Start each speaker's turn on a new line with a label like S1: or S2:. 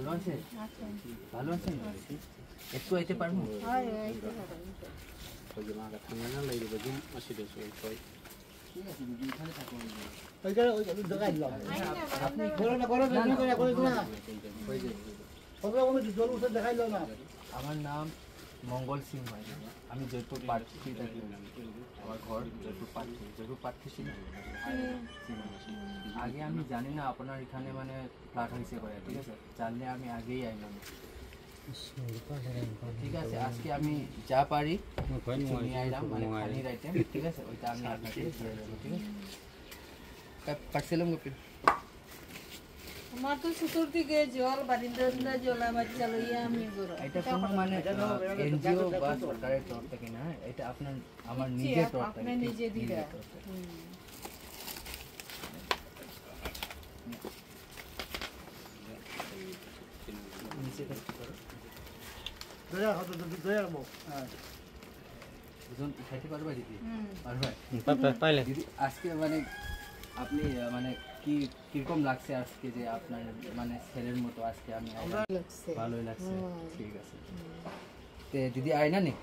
S1: ভালো আছে? ভালো আছেন? একটু আইতে পারবো? আমার নাম মঙ্গল সিং ভাই, আমি জয়পুর প্রার্থী থাকি। আমার ঘর জয়পুর প্রার্থী ছিল। আগে আমি জানি না আপনার এখানে মানে ফ্ল্যাট হয়েছে করে, ঠিক আছে? জানলে আমি আগেই আইলাম। ঠিক আছে, আজকে আমি যা পারি নিয়ে আইলাম, মানে পানির আইটেম, ঠিক আছে? ওইটা আমি আপনাকে দিয়ে দেবো, ঠিক আছে? পারছিলাম গোপী
S2: আমার তো সুতোর দিকে জল বারিন্দা জলা বাচ্চা লইয়া আমি গরো
S1: এটা কোনো মানে এনজিও বা সরকারের তরফ থেকে না, এটা আপনার আমার নিজের তরফ থেকে,
S2: আপনি নিজে দিরা।
S1: খাইতে পারবা দিদি? পারবে দিদি? আজকে মানে আপনি মানে কি কিরকম লাগছে আজকে যে আপনার মানে ছেলের মতো আজকে আমি ভালোই লাগছে। ঠিক আছে, দিদি আয় না নি?